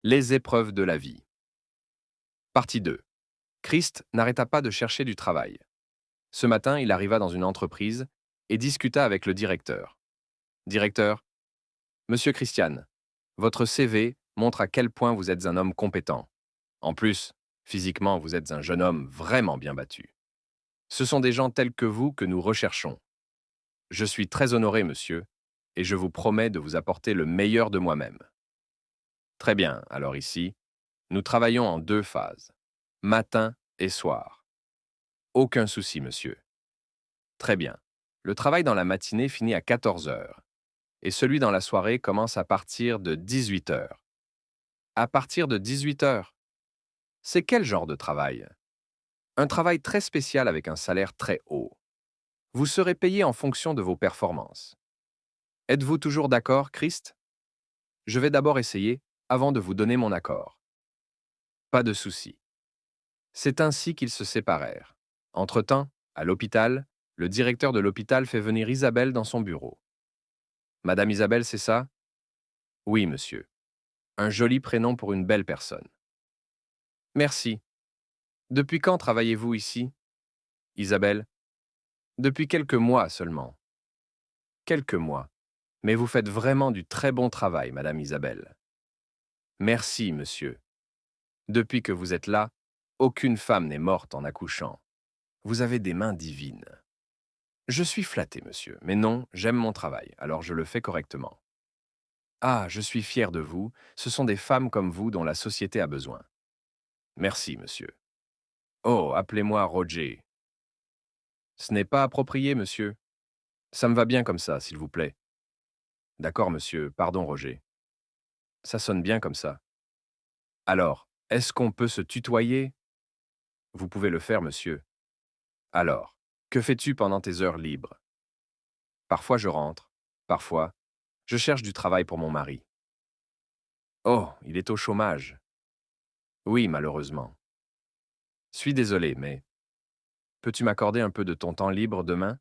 Les épreuves de la vie. Partie 2. Christ n'arrêta pas de chercher du travail. Ce matin, il arriva dans une entreprise et discuta avec le directeur. Directeur, Monsieur Christian, votre CV montre à quel point vous êtes un homme compétent. En plus, physiquement, vous êtes un jeune homme vraiment bien battu. Ce sont des gens tels que vous que nous recherchons. Je suis très honoré, monsieur, et je vous promets de vous apporter le meilleur de moi-même. Très bien, alors ici, nous travaillons en 2 phases, matin et soir. Aucun souci, monsieur. Très bien. Le travail dans la matinée finit à 14 heures et celui dans la soirée commence à partir de 18 heures. À partir de 18 heures? C'est quel genre de travail? Un travail très spécial avec un salaire très haut. Vous serez payé en fonction de vos performances. Êtes-vous toujours d'accord, Christ? Je vais d'abord essayer avant de vous donner mon accord. Pas de souci. C'est ainsi qu'ils se séparèrent. Entre-temps, à l'hôpital, le directeur de l'hôpital fait venir Isabelle dans son bureau. Madame Isabelle, c'est ça? Oui, monsieur. Un joli prénom pour une belle personne. Merci. Depuis quand travaillez-vous ici? Isabelle. Depuis quelques mois seulement. Quelques mois. Mais vous faites vraiment du très bon travail, Madame Isabelle. Merci, monsieur. Depuis que vous êtes là, aucune femme n'est morte en accouchant. Vous avez des mains divines. Je suis flatté, monsieur, mais non, j'aime mon travail, alors je le fais correctement. Ah, je suis fier de vous, ce sont des femmes comme vous dont la société a besoin. Merci, monsieur. Oh, appelez-moi Roger. Ce n'est pas approprié, monsieur. Ça me va bien comme ça, s'il vous plaît. D'accord, monsieur, pardon, Roger. Ça sonne bien comme ça. Alors, est-ce qu'on peut se tutoyer? Vous pouvez le faire, monsieur. Alors, que fais-tu pendant tes heures libres? Parfois je rentre, parfois, je cherche du travail pour mon mari. Oh, il est au chômage. Oui, malheureusement. Suis désolé, mais peux-tu m'accorder un peu de ton temps libre demain?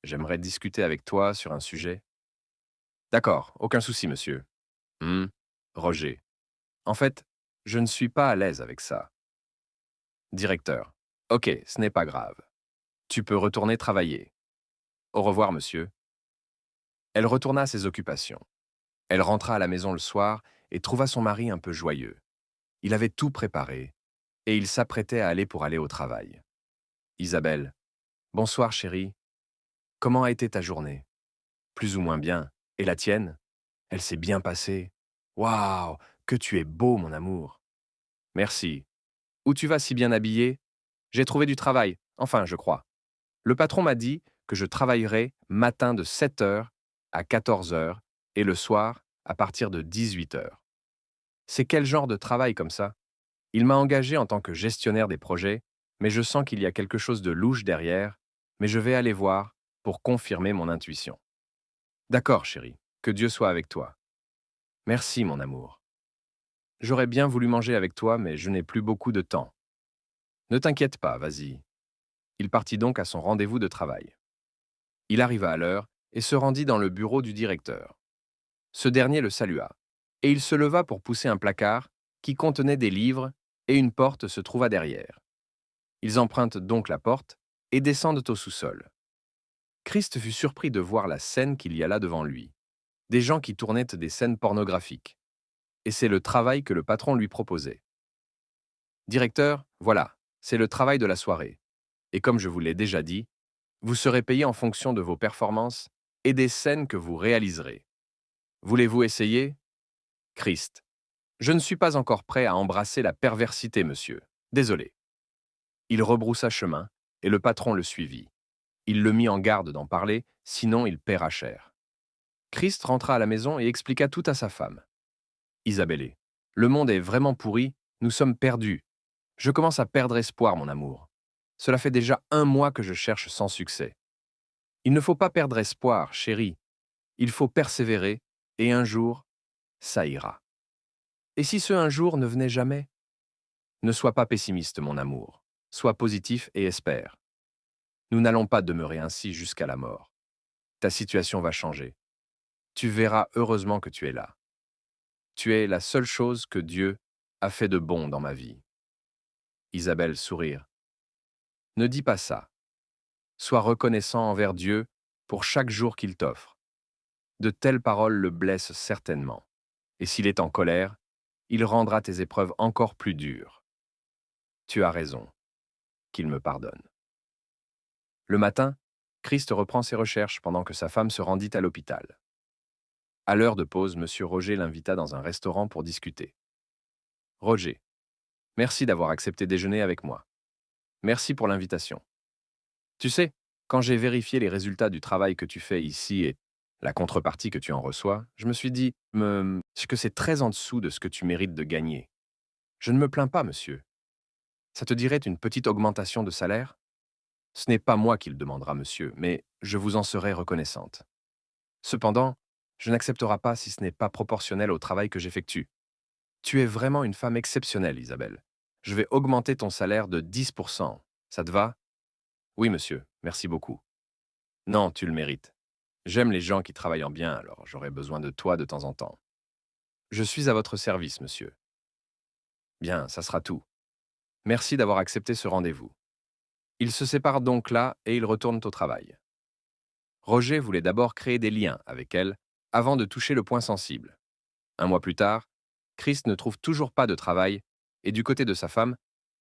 J'aimerais discuter avec toi sur un sujet. D'accord, aucun souci, monsieur. Hmm, Roger. En fait, je ne suis pas à l'aise avec ça. Directeur. Ok, ce n'est pas grave. Tu peux retourner travailler. Au revoir, monsieur. Elle retourna à ses occupations. Elle rentra à la maison le soir et trouva son mari un peu joyeux. Il avait tout préparé et il s'apprêtait à aller au travail. Isabelle. Bonsoir, chérie. Comment a été ta journée? Plus ou moins bien. Et la tienne? Elle s'est bien passée. Waouh, que tu es beau, mon amour. Merci. Où tu vas si bien habillé? J'ai trouvé du travail, enfin, je crois. Le patron m'a dit que je travaillerai matin de 7 heures à 14 heures et le soir à partir de 18 heures. C'est quel genre de travail comme ça? Il m'a engagé en tant que gestionnaire des projets, mais je sens qu'il y a quelque chose de louche derrière, mais je vais aller voir pour confirmer mon intuition. D'accord, chérie, que Dieu soit avec toi. Merci, mon amour. J'aurais bien voulu manger avec toi, mais je n'ai plus beaucoup de temps. Ne t'inquiète pas, vas-y. Il partit donc à son rendez-vous de travail. Il arriva à l'heure et se rendit dans le bureau du directeur. Ce dernier le salua, et il se leva pour pousser un placard qui contenait des livres, et une porte se trouva derrière. Ils empruntent donc la porte et descendent au sous-sol. Christ fut surpris de voir la scène qu'il y a là devant lui. Des gens qui tournaient des scènes pornographiques. Et c'est le travail que le patron lui proposait. Directeur, voilà, c'est le travail de la soirée. Et comme je vous l'ai déjà dit, vous serez payé en fonction de vos performances et des scènes que vous réaliserez. Voulez-vous essayer? Christ. Je ne suis pas encore prêt à embrasser la perversité, monsieur. Désolé. Il rebroussa chemin, et le patron le suivit. Il le mit en garde d'en parler, sinon il paiera cher. Christ rentra à la maison et expliqua tout à sa femme. Isabelle, le monde est vraiment pourri, nous sommes perdus. Je commence à perdre espoir, mon amour. Cela fait déjà 1 mois que je cherche sans succès. Il ne faut pas perdre espoir, chérie. Il faut persévérer, et un jour, ça ira. Et si ce un jour ne venait jamais? Ne sois pas pessimiste, mon amour. Sois positif et espère. Nous n'allons pas demeurer ainsi jusqu'à la mort. Ta situation va changer. Tu verras heureusement que tu es là. Tu es la seule chose que Dieu a fait de bon dans ma vie. Isabelle sourire. Ne dis pas ça. Sois reconnaissant envers Dieu pour chaque jour qu'il t'offre. De telles paroles le blessent certainement. Et s'il est en colère, il rendra tes épreuves encore plus dures. Tu as raison. Qu'il me pardonne. Le matin, Christ reprend ses recherches pendant que sa femme se rendit à l'hôpital. À l'heure de pause, M. Roger l'invita dans un restaurant pour discuter. Roger, merci d'avoir accepté déjeuner avec moi. Merci pour l'invitation. Tu sais, quand j'ai vérifié les résultats du travail que tu fais ici et la contrepartie que tu en reçois, je me suis dit que c'est très en dessous de ce que tu mérites de gagner. Je ne me plains pas, monsieur. Ça te dirait une petite augmentation de salaire? Ce n'est pas moi qui le demandera, monsieur, mais je vous en serai reconnaissante. Cependant, je n'accepterai pas si ce n'est pas proportionnel au travail que j'effectue. Tu es vraiment une femme exceptionnelle, Isabelle. Je vais augmenter ton salaire de 10%. Ça te va? Oui, monsieur, merci beaucoup. Non, tu le mérites. J'aime les gens qui travaillent en bien, alors j'aurai besoin de toi de temps en temps. Je suis à votre service, monsieur. Bien, ça sera tout. Merci d'avoir accepté ce rendez-vous. Ils se séparent donc là et ils retournent au travail. Roger voulait d'abord créer des liens avec elle avant de toucher le point sensible. Un mois plus tard, Chris ne trouve toujours pas de travail et du côté de sa femme,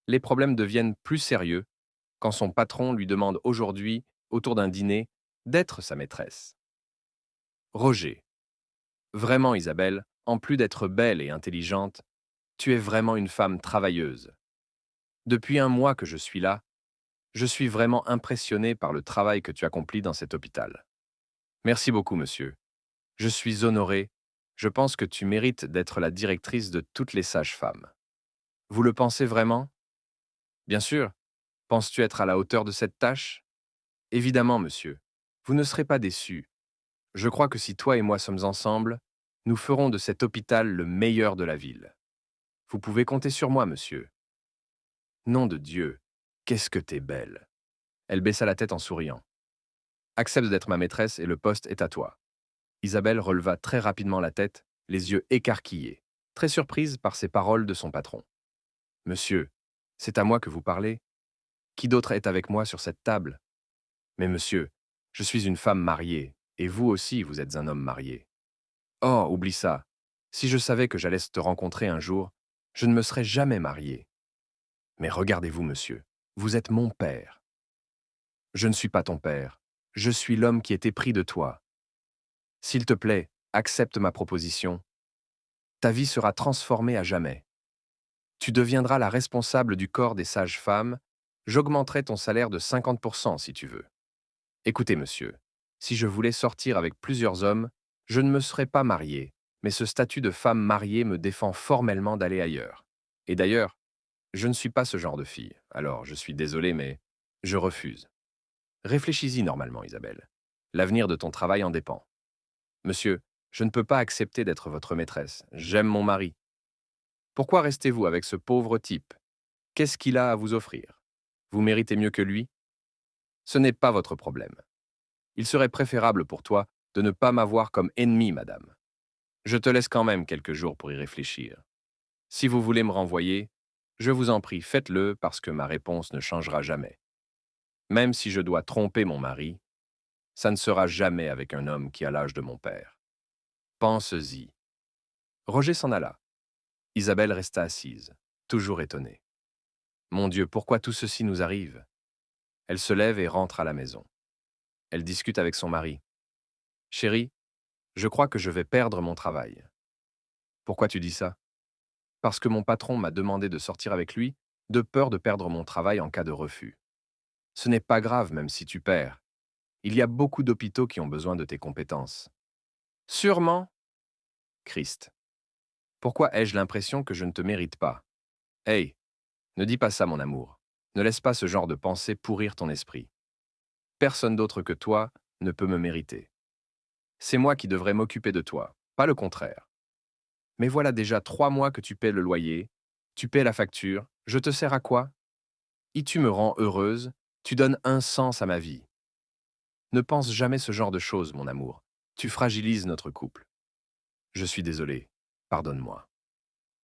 les problèmes deviennent plus sérieux quand son patron lui demande aujourd'hui, autour d'un dîner, d'être sa maîtresse. Roger. Vraiment, Isabelle, en plus d'être belle et intelligente, tu es vraiment une femme travailleuse. Depuis un mois que je suis là, je suis vraiment impressionné par le travail que tu accomplis dans cet hôpital. Merci beaucoup, monsieur. Je suis honoré. Je pense que tu mérites d'être la directrice de toutes les sages-femmes. Vous le pensez vraiment? Bien sûr. Penses-tu être à la hauteur de cette tâche? Évidemment, monsieur. Vous ne serez pas déçu. Je crois que si toi et moi sommes ensemble, nous ferons de cet hôpital le meilleur de la ville. Vous pouvez compter sur moi, monsieur. Nom de Dieu, qu'est-ce que t'es belle. Elle baissa la tête en souriant. Accepte d'être ma maîtresse et le poste est à toi. Isabelle releva très rapidement la tête, les yeux écarquillés, très surprise par ces paroles de son patron. Monsieur, c'est à moi que vous parlez? Qui d'autre est avec moi sur cette table? Mais monsieur, je suis une femme mariée, et vous aussi vous êtes un homme marié. Oh, oublie ça. Si je savais que j'allais te rencontrer un jour, je ne me serais jamais marié. Mais regardez-vous, monsieur, vous êtes mon père. Je ne suis pas ton père, je suis l'homme qui est épris de toi. S'il te plaît, accepte ma proposition. Ta vie sera transformée à jamais. Tu deviendras la responsable du corps des sages-femmes, j'augmenterai ton salaire de 50% si tu veux. Écoutez, monsieur, si je voulais sortir avec plusieurs hommes, je ne me serais pas marié, mais ce statut de femme mariée me défend formellement d'aller ailleurs. Et d'ailleurs, je ne suis pas ce genre de fille, alors je suis désolé, mais je refuse. Réfléchis-y normalement, Isabelle. L'avenir de ton travail en dépend. Monsieur, je ne peux pas accepter d'être votre maîtresse. J'aime mon mari. Pourquoi restez-vous avec ce pauvre type? Qu'est-ce qu'il a à vous offrir? Vous méritez mieux que lui? Ce n'est pas votre problème. Il serait préférable pour toi de ne pas m'avoir comme ennemi, madame. Je te laisse quand même quelques jours pour y réfléchir. Si vous voulez me renvoyer, je vous en prie, faites-le parce que ma réponse ne changera jamais. Même si je dois tromper mon mari, ça ne sera jamais avec un homme qui a l'âge de mon père. Pense-y. Roger s'en alla. Isabelle resta assise, toujours étonnée. Mon Dieu, pourquoi tout ceci nous arrive? Elle se lève et rentre à la maison. Elle discute avec son mari. Chérie, je crois que je vais perdre mon travail. Pourquoi tu dis ça? Parce que mon patron m'a demandé de sortir avec lui, de peur de perdre mon travail en cas de refus. Ce n'est pas grave même si tu perds. Il y a beaucoup d'hôpitaux qui ont besoin de tes compétences. Sûrement, Christ. Pourquoi ai-je l'impression que je ne te mérite pas? Hey, ne dis pas ça, mon amour. Ne laisse pas ce genre de pensée pourrir ton esprit. Personne d'autre que toi ne peut me mériter. C'est moi qui devrais m'occuper de toi, pas le contraire. Mais voilà déjà 3 mois que tu paies le loyer, tu paies la facture, je te sers à quoi? Et tu me rends heureuse, tu donnes un sens à ma vie. Ne pense jamais ce genre de choses, mon amour. Tu fragilises notre couple. Je suis désolé. Pardonne-moi.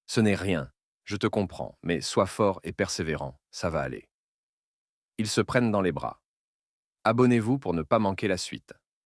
Ce n'est rien. Je te comprends, mais sois fort et persévérant, ça va aller. Ils se prennent dans les bras. Abonnez-vous pour ne pas manquer la suite.